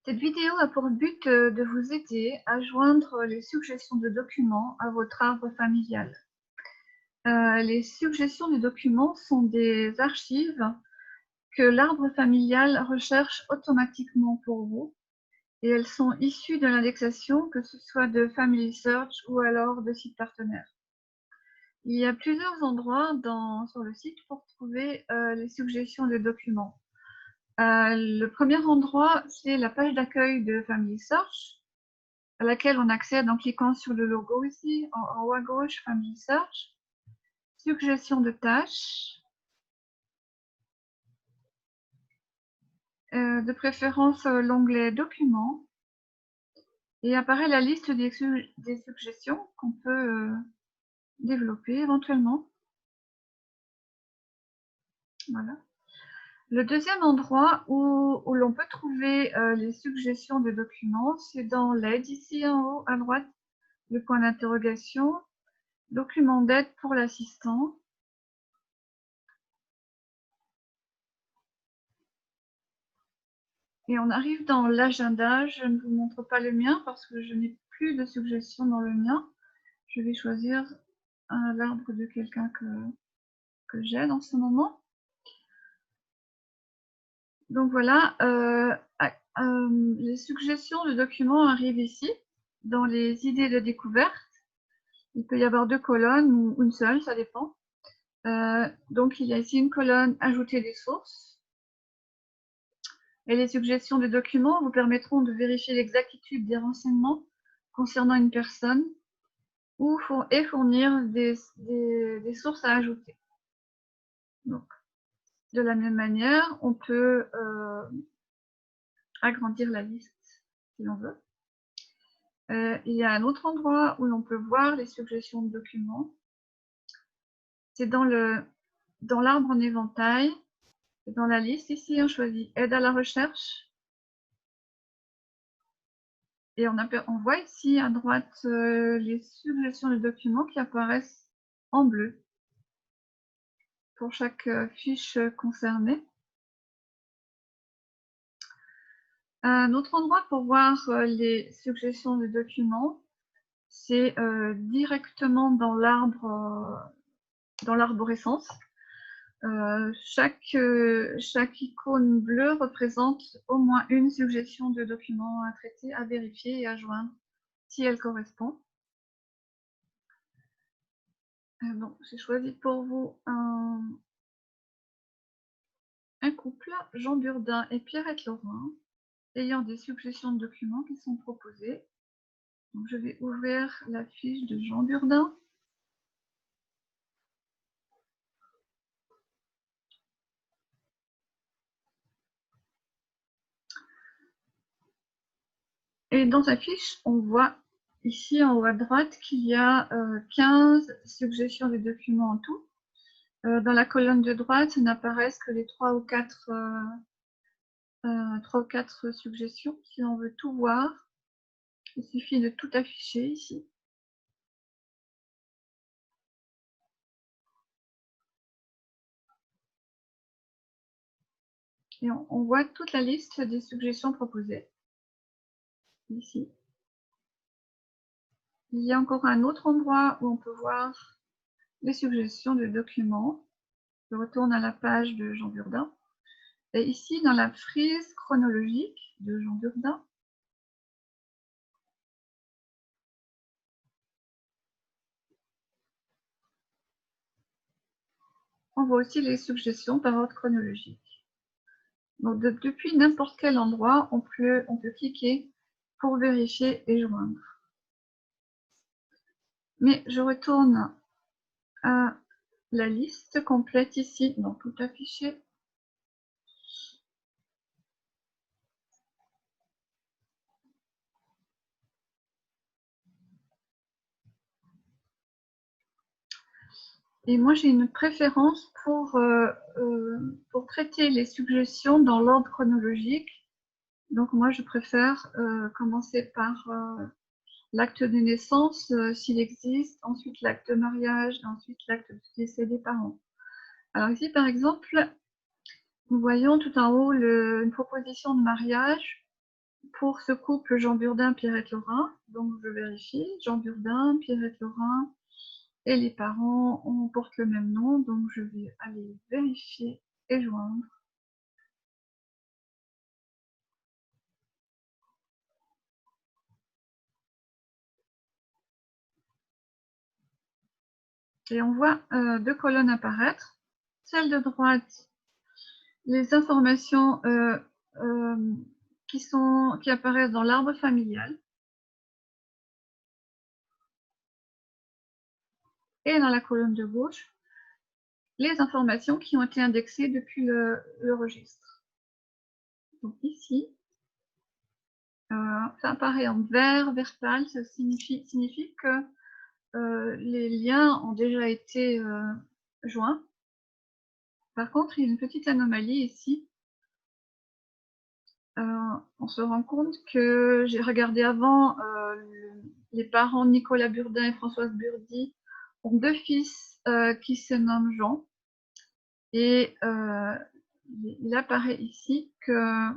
Cette vidéo a pour but de vous aider à joindre les suggestions de documents à votre arbre familial. Les suggestions de documents sont des archives que l'arbre familial recherche automatiquement pour vous et elles sont issues de l'indexation, que ce soit de Family Search ou alors de sites partenaires. Il y a plusieurs endroits sur le site pour trouver les suggestions de documents. Le premier endroit, c'est la page d'accueil de Family Search, à laquelle on accède en cliquant sur le logo ici, en haut à gauche, Family Search, suggestions de tâches, de préférence l'onglet Documents, et apparaît la liste des suggestions qu'on peut développer éventuellement. Voilà. Le deuxième endroit où l'on peut trouver les suggestions de documents, c'est dans l'aide, ici en haut à droite, le point d'interrogation, document d'aide pour l'assistant. Et on arrive dans l'agenda. Je ne vous montre pas le mien parce que je n'ai plus de suggestions dans le mien. Je vais choisir l'arbre de quelqu'un que j'aide en ce moment. Donc voilà, les suggestions de documents arrivent ici, dans les idées de découverte. Il peut y avoir 2 colonnes ou une seule, ça dépend. Donc il y a ici une colonne « Ajouter des sources ». Et les suggestions de documents vous permettront de vérifier l'exactitude des renseignements concernant une personne et fournir des sources à ajouter. Donc, de la même manière, on peut agrandir la liste si l'on veut. Il y a un autre endroit où l'on peut voir les suggestions de documents. C'est dans l'arbre en éventail. Dans la liste, ici, on choisit « Aide à la recherche ». Et on voit ici à droite les suggestions de documents qui apparaissent en bleu pour chaque fiche concernée. Un autre endroit pour voir les suggestions de documents, c'est directement dans l'arborescence. Chaque icône bleue représente au moins une suggestion de document à traiter, à vérifier et à joindre si elle correspond. Bon, j'ai choisi pour vous un couple, Jean Burdin et Pierrette Laurin, ayant des suggestions de documents qui sont proposées. Donc, je vais ouvrir la fiche de Jean Burdin. Et dans sa fiche, on voit ici en haut à droite qu'il y a 15 suggestions de documents en tout. Dans la colonne de droite, n'apparaissent que les 3 ou 4 suggestions. Si on veut tout voir, il suffit de tout afficher ici. Et on voit toute la liste des suggestions proposées, ici. Il y a encore un autre endroit où on peut voir les suggestions de documents. Je retourne à la page de Jean Burdin. Et ici, dans la frise chronologique de Jean Burdin, on voit aussi les suggestions par ordre chronologique. Donc, depuis n'importe quel endroit, on peut cliquer pour vérifier et joindre. Mais je retourne à la liste complète ici, dans tout affiché. Et moi, j'ai une préférence pour traiter les suggestions dans l'ordre chronologique. Donc, moi, je préfère commencer par l'acte de naissance, s'il existe, ensuite l'acte de mariage, ensuite l'acte de décès des parents. Alors ici, par exemple, nous voyons tout en haut une proposition de mariage pour ce couple Jean Burdin, Pierrette Laurin. Donc je vérifie, Jean Burdin, Pierrette Laurin, et les parents portent le même nom, donc je vais aller vérifier et joindre. Et on voit deux colonnes apparaître. Celle de droite, les informations qui apparaissent dans l'arbre familial. Et dans la colonne de gauche, les informations qui ont été indexées depuis le registre. Donc ici, ça apparaît en vert pâle, ça signifie que les liens ont déjà été joints. Par contre, il y a une petite anomalie ici. On se rend compte que j'ai regardé avant, les parents Nicolas Burdin et Françoise Burdi ont deux fils qui se nomment Jean. Et il apparaît ici que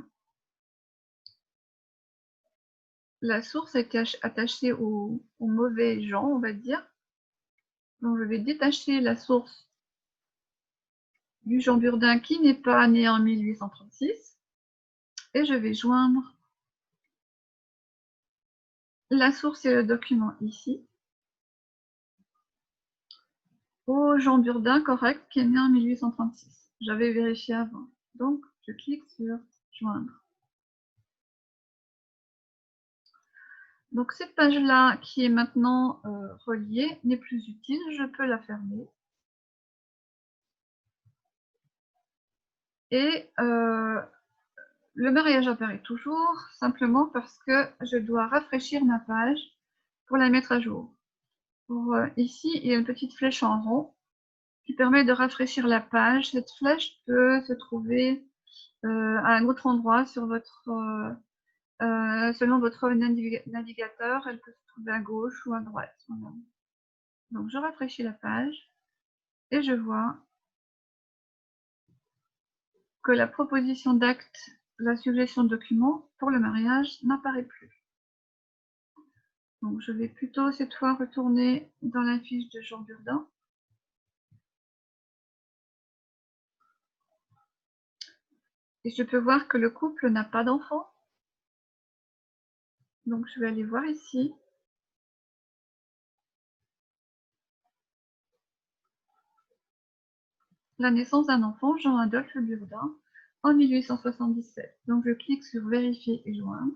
la source a été attachée au mauvais Jean, on va dire. Donc je vais détacher la source du Jean Burdin qui n'est pas né en 1836 et je vais joindre la source et le document ici au Jean Burdin correct qui est né en 1836. J'avais vérifié avant. Donc je clique sur joindre. Donc cette page-là qui est maintenant reliée n'est plus utile, je peux la fermer. Et le mariage apparaît toujours, simplement parce que je dois rafraîchir ma page pour la mettre à jour. Ici, il y a une petite flèche en rond qui permet de rafraîchir la page. Cette flèche peut se trouver à un autre endroit sur votre, selon votre navigateur. Elle peut se trouver à gauche ou à droite. Voilà. Donc, je rafraîchis la page et je vois que la proposition d'acte, la suggestion de document pour le mariage n'apparaît plus. Donc, je vais plutôt cette fois retourner dans la fiche de Jean Burdin. Et je peux voir que le couple n'a pas d'enfant. Donc, je vais aller voir ici. La naissance d'un enfant, Jean-Adolphe Burdin, en 1877. Donc, je clique sur vérifier et joindre.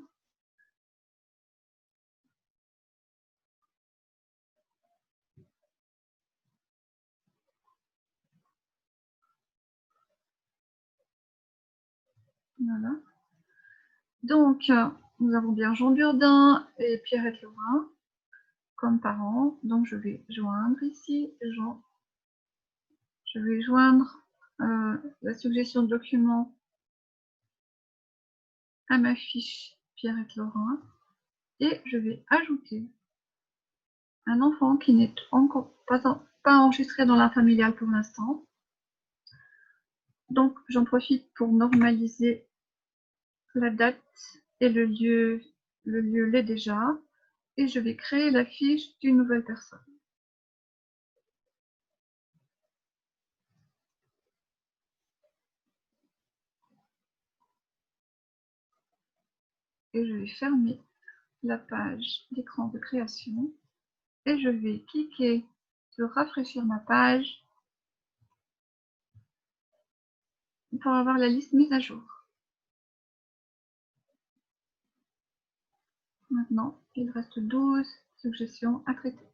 Voilà. Donc, nous avons bien Jean Burdin et Pierrette Laurin comme parents. Donc, je vais joindre ici Jean. Je vais joindre la suggestion de document à ma fiche Pierrette Laurin et je vais ajouter un enfant qui n'est encore pas enregistré dans la familiale pour l'instant. Donc, j'en profite pour normaliser la date et le lieu l'est déjà, et je vais créer la fiche d'une nouvelle personne. Et je vais fermer la page d'écran de création, et je vais cliquer sur rafraîchir ma page pour avoir la liste mise à jour. Maintenant, il reste 12 suggestions à traiter.